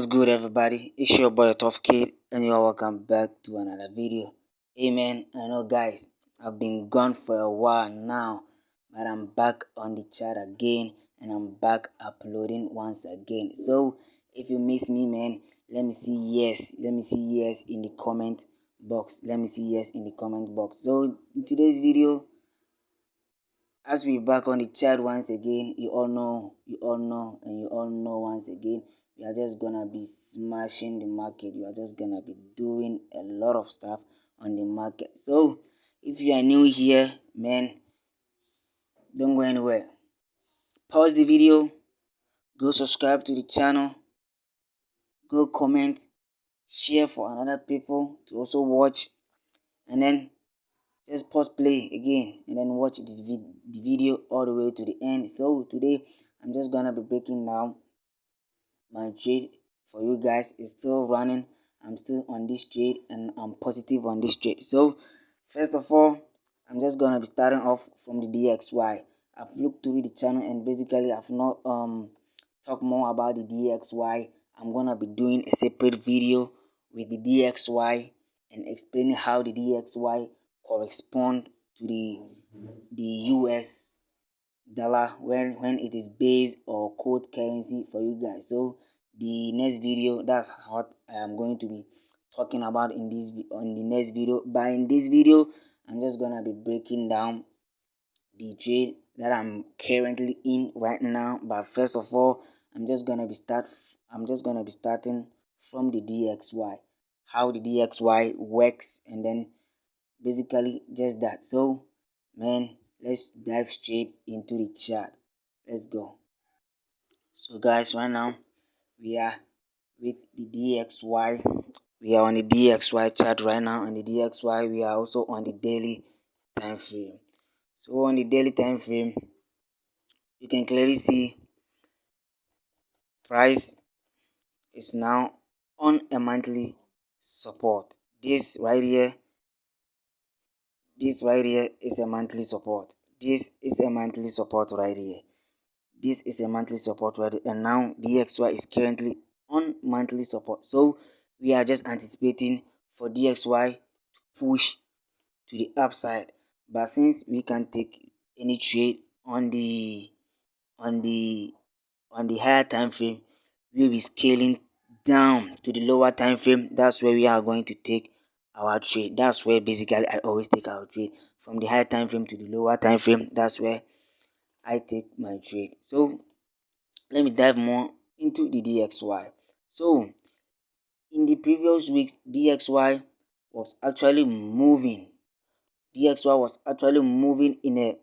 What's good, everybody? It's your boy Tough Kid, and you're welcome back to another video. Hey man, I know guys, I've been gone for a while now, but I'm back on the chat again, and I'm back uploading once again. So if you miss me, man, let me see yes. Let me see yes in the comment box. Let me see yes in the comment box. So in today's video, as we back on the chat once again, you all know, and you all know once again, we are just gonna be smashing the market. You are just gonna be doing a lot of stuff on the market. So if you are new here, man, don't go anywhere. Pause the video, go subscribe to the channel, go comment, share for another people to also watch, and then just pause play again and then watch the video all the way to the end. So today I'm just gonna be breaking down my trade for you guys. It's still running. I'm still on this trade and I'm positive on this trade. So first of all, I'm just gonna be starting off from the DXY. I've looked through the channel and basically I've not talked more about the DXY. I'm gonna be doing a separate video with the DXY and explaining how the DXY correspond to the US dollar when it is base or code currency for you guys. So the next video, that's what I am going to be talking about in the next video. But in this video, I'm just gonna be breaking down the trade that I'm currently in right now. But first of all, I'm just gonna be starting from the DXY, how the DXY works, and then basically just that. So man, let's dive straight into the chart. Let's go. So guys, right now we are with the DXY. We are on the DXY chart right now. On the DXY, we are also on the daily time frame. So on the daily time frame, you can clearly see price is now on a monthly support. This right here is a monthly support. This is a monthly support right here. This is a monthly support right here. And now DXY is currently on monthly support. So we are just anticipating for DXY to push to the upside. But since we can take any trade on the higher time frame, we'll be scaling down to the lower time frame. That's where we are going to take our trade. That's where basically I always take our trade, from the higher time frame to the lower time frame. That's where I take my trade. So let me dive more into the DXY. So in the previous weeks, DXY was actually moving. DXY was actually moving in a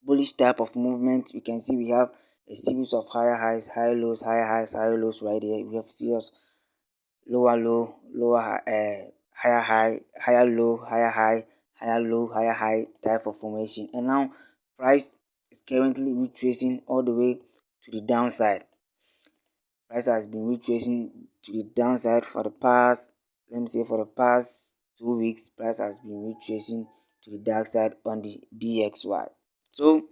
bullish type of movement. You can see we have a series of higher highs, higher lows, higher highs, higher lows right here. We have serious lower low, lower high, higher high, higher low, higher high, higher low, higher high type of formation. And now price is currently retracing all the way to the downside. Price has been retracing to the downside for the past, let me say, for the past 2 weeks. Price has been retracing to the dark side on the DXY. So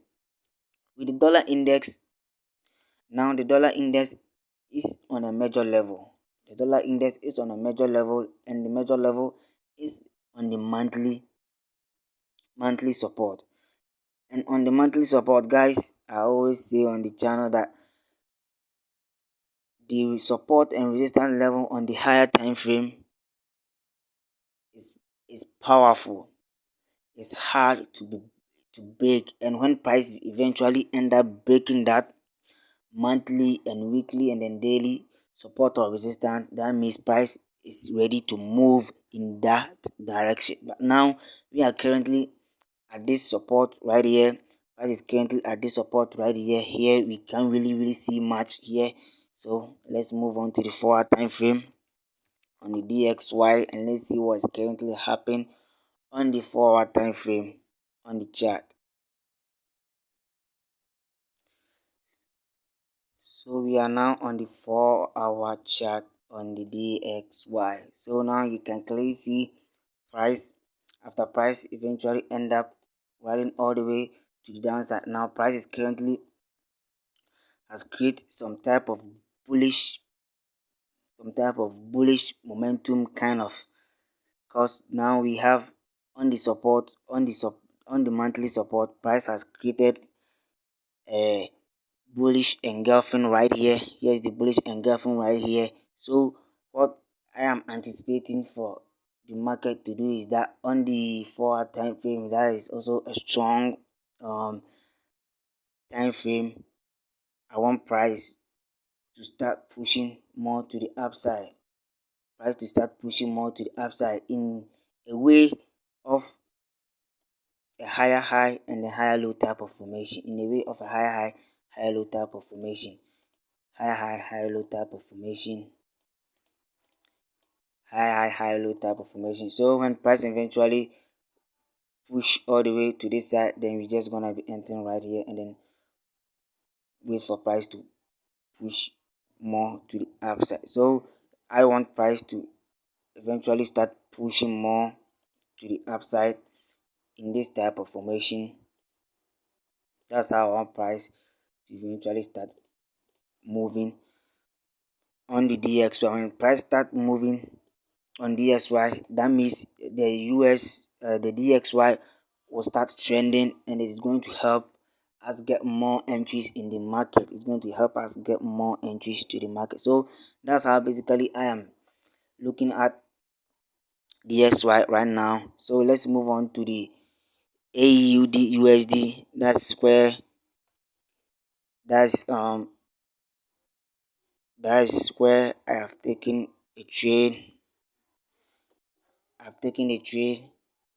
with the dollar index, now the dollar index is on a major level. The dollar index is on a major level, and the major level is on the monthly support. And on the monthly support, guys, I always say on the channel that the support and resistance level on the higher time frame is powerful. It's hard to break, and when price eventually end up breaking that monthly and weekly and then daily support or resistance, that means price is ready to move in that direction. But now we are currently at this support right here. Price is currently at this support right here. Here we can't really see much here. So let's move on to the 4-hour time frame on the DXY, and let's see what is currently happening on the 4-hour time frame on the chart. So we are now on the 4-hour chart on the DXY. So now you can clearly see price, after price eventually end up riding all the way to the downside. Now price is currently has created some type of bullish some type of bullish momentum kind of, because now we have on the support, on the monthly support, price has created a bullish engulfing right here. Here's the bullish engulfing right here. So what I am anticipating for the market to do is that on the 4-hour time frame, that is also a strong time frame, I want price to start pushing more to the upside. Price to start pushing more to the upside in a way of a higher high and a higher low type of formation. In a way of a higher high, higher low type of formation. Higher high, higher low type of formation. High low type of formation. So when price eventually push all the way to this side, then we're just gonna be entering right here and then wait for price to push more to the upside. So I want price to eventually start pushing more to the upside in this type of formation. That's how I want price to eventually start moving on the DXY. When price start moving on DXY, that means the the DXY will start trending, and it is going to help us get more entries in the market. It's going to help us get more entries to the market. So that's how basically I am looking at DXY right now. So let's move on to the AUD USD. That's where I have taken a trade. I've taken a trade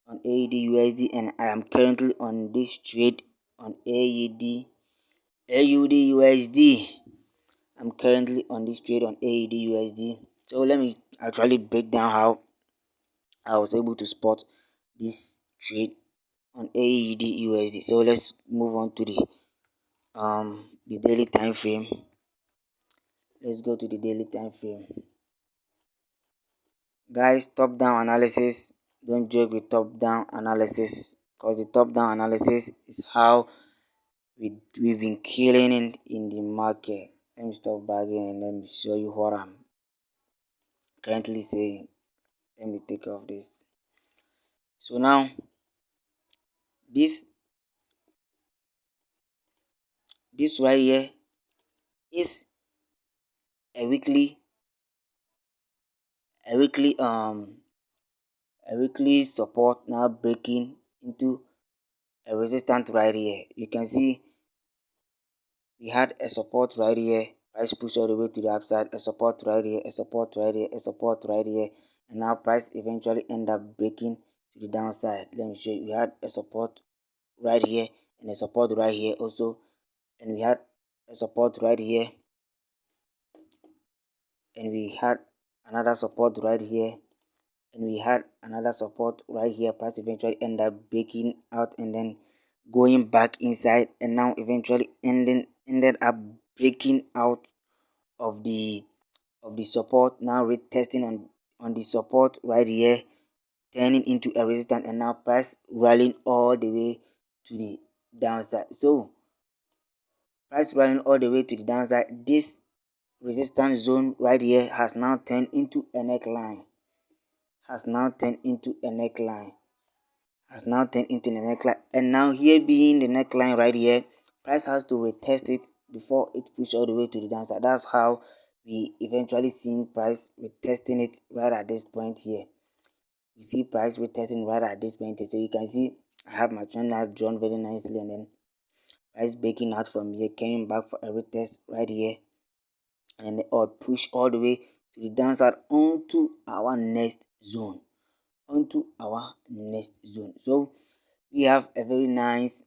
on AUD USD, and I am currently on this trade on AUD USD. I'm currently on this trade on AUD USD. So let me actually break down how I was able to spot this trade on AUD USD. So let's move on to the daily time frame. Let's go to the daily time frame. Guys, top down analysis, don't joke with top down analysis, because the top down analysis is how we've been killing in the market. Let me stop bragging and let me show you what I'm currently saying. Let me take off this. So now this right here is a weekly a weekly support, now breaking into a resistance right here. You can see we had a support right here, price push all the way to the upside, a support right here, a support right here, a support right here, and now price eventually end up breaking to the downside. Let me show you. We had a support right here and a support right here also, and we had a support right here, and we had another support right here, and we had another support right here. Price eventually end up breaking out and then going back inside, and now eventually ended up breaking out of the support, now retesting on the support right here, turning into a resistance, and now price rallying all the way to the downside. So price rallying all the way to the downside, this resistance zone right here has now turned into a neckline, and now here being the neckline right here, price has to retest it before it push all the way to the downside. That's how we eventually seen price retesting it right at this point here. We see price retesting right at this point here. So you can see I have my trend line drawn very nicely, and then price breaking out from here, coming back for a retest right here, and or push all the way to the downside onto our next zone. So we have a very nice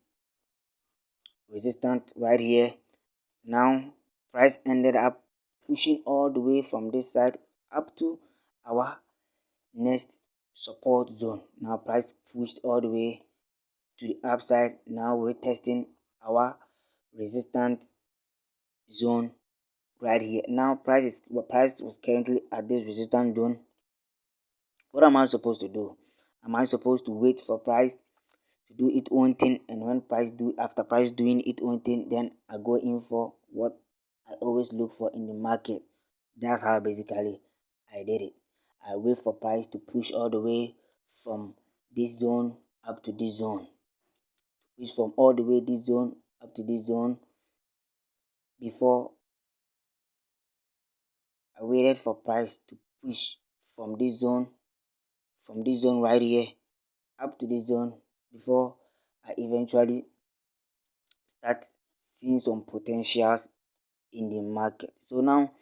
resistance right here. Now price ended up pushing all the way from this side up to our next support zone. Now price pushed all the way to the upside, now retesting our resistance zone right here. Now price was currently at this resistance zone. What am I supposed to do? Am I supposed to wait for price to do its own thing, and when after price doing its own thing, then I go in for what I always look for in the market? That's how basically I did it. I wait for price to push all the way from this zone up to this zone, push from all the way this zone up to this zone before I waited for price to push from this zone right here up to this zone before I eventually start seeing some potentials in the market. So now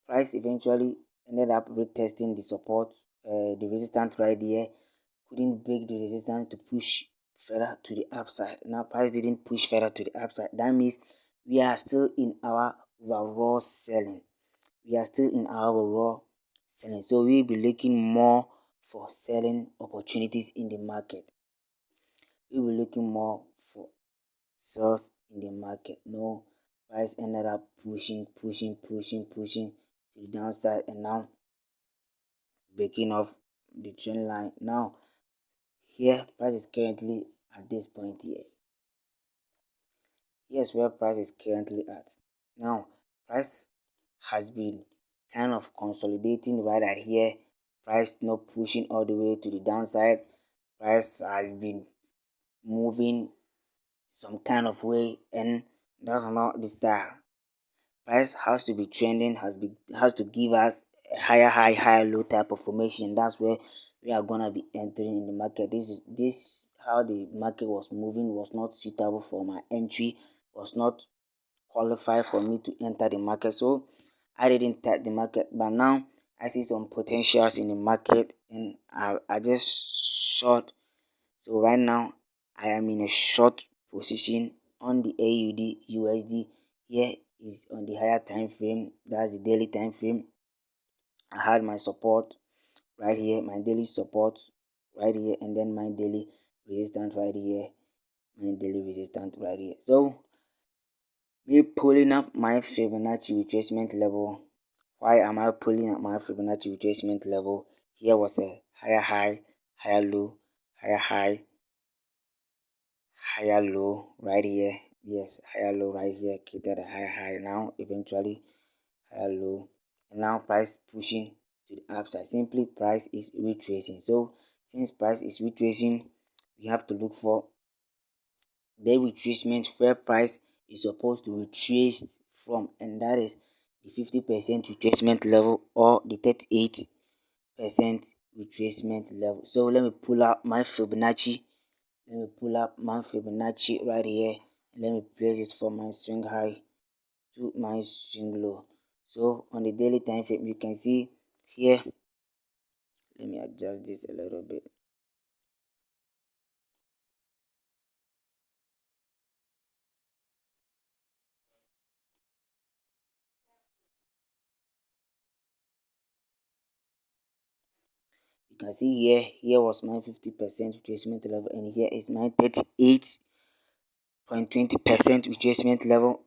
price eventually ended up retesting the support, the resistance right here, couldn't break the resistance to push further to the upside. Now price didn't push further to the upside. That means we are still in our overall selling. We are still in our overall selling. So we'll be looking more for selling opportunities in the market. We'll be looking more for sales in the market. No, price ended up pushing to the downside and now breaking off the trend line. Now here price is currently at this point here. Here's where price is currently at. Now price has been kind of consolidating right at here. Price not pushing all the way to the downside. Price has been moving some kind of way, and that's not the style. Price has to be trending, has to give us a higher high, higher low type of formation. That's where we are gonna be entering in the market. This how the market was moving was not suitable for my entry, was not qualified for me to enter the market. So I didn't tap the market, but now I see some potentials in the market and I just short. So right now I am in a short position on the AUD USD. Here is on the higher time frame, that's the daily time frame. I had my support right here, my daily support right here, and then my daily resistance right here, So me pulling up my Fibonacci retracement level. Why am I pulling up my Fibonacci retracement level? Here was a higher high, higher low, higher high, higher low right here. Yes, higher low right here created a higher high. Now eventually higher low, and now price pushing to the upside. Simply price is retracing. So since price is retracing, we have to look for the retracement where price is supposed to retrace from, and that is the 50% retracement level or the 38% retracement level. So let me pull up my Fibonacci. Right here. Let me place it from my swing high to my swing low. So on the daily time frame, you can see here. Let me adjust this a little bit. You can see here was my 50% retracement level, and here is my 38.20% retracement level.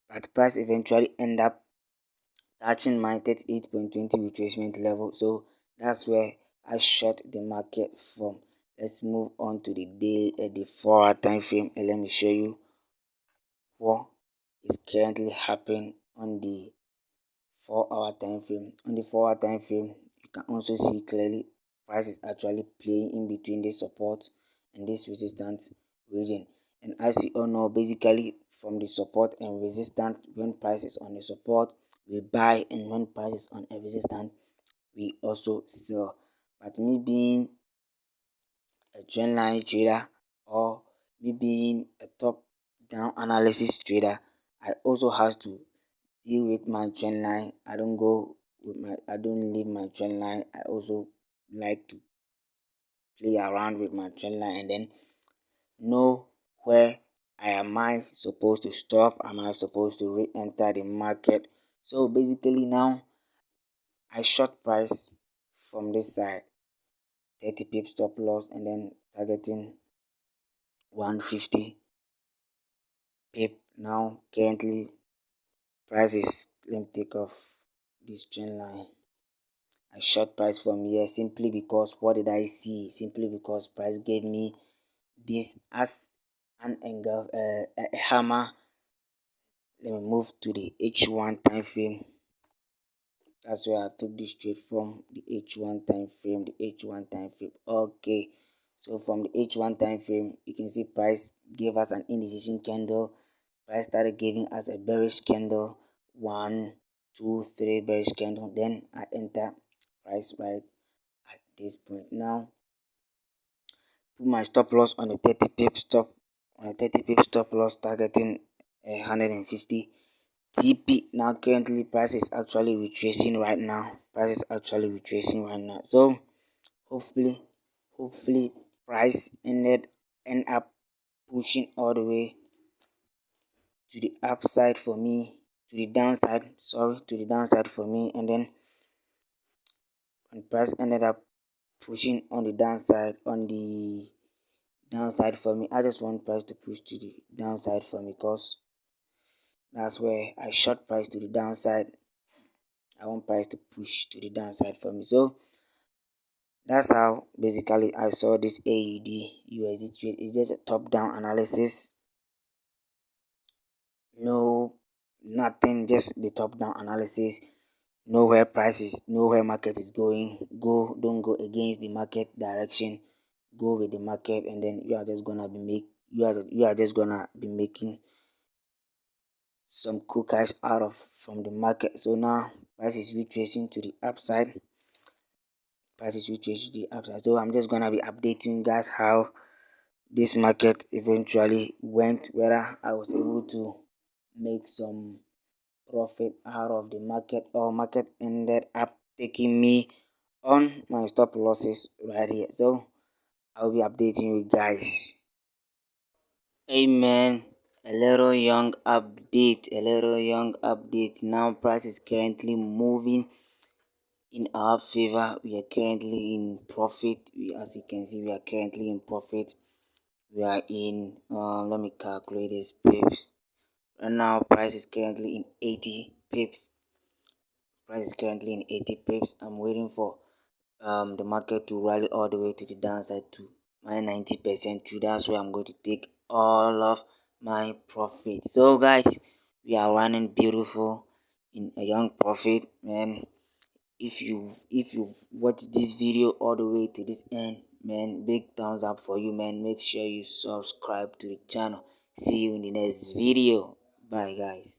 But price eventually end up touching my 38.20 retracement level. So that's where I short the market from. Let's move on to the day at the 4-hour time frame, and let me show you what is currently happening on the 4-hour time frame. On the 4-hour time frame, you can also see clearly price is actually playing in between this support and this resistance region. And as you all know, basically from the support and resistance, when price is on the support, we buy, and when price is on a resistance, we also sell. But me being a trendline trader, or me being a top down analysis trader, I also have to deal with my trend line. I don't leave my trend line. I also like to play around with my trend line and then know where am I supposed to stop, am I supposed to re-enter the market. So basically now I short price from this side, 30 pip stop loss, and then targeting 150 pip. Now currently price is, let me take off this trend line. I short price from here simply because what did I see? Simply because price gave me this as an angle, a hammer. Let me move to the H1 time frame. That's where I took this trade from the H1 time frame, the H1 time frame. Okay, so from the H1 time frame, you can see price gave us an indecision candle. Price started giving us a bearish candle, 1 2 3 bearish candle. Then I enter price right at this point. Now put my stop loss on the 30 pip stop, on a 30 pip stop loss, targeting 150 TP. Now currently price is actually retracing right now. Price is actually retracing right now. So hopefully price end up pushing all the way to the upside for me, to the downside, sorry, to the downside for me. And then when price ended up pushing on the downside, for me, I just want price to push to the downside for me, because that's where I short price to the downside. I want price to push to the downside for me. So that's how basically I saw this AUD USD trade. It's just a top down analysis, no nothing, just the top down analysis. Know where prices, know where market is going. Don't go against the market direction. Go with the market, and then you are just gonna be making some cool cash out of from the market. So now price is retracing to the upside. So I'm just gonna be updating you guys how this market eventually went, whether I was able to make some profit out of the market, or market ended up taking me on my stop losses right here. So I'll be updating you guys. Amen. A little young update. Now price is currently moving in our favor. We are currently in profit. As you can see, we are currently in profit. We are in let me calculate this pips. Right now price is currently in 80 pips. I'm waiting for the market to rally all the way to the downside to my 90% through. That's where I'm going to take all of my profit. So guys, we are running beautiful in a young profit, man. If you watch this video all the way to this end, man, big thumbs up for you, man. Make sure you subscribe to the channel. See you in the next video. Bye guys.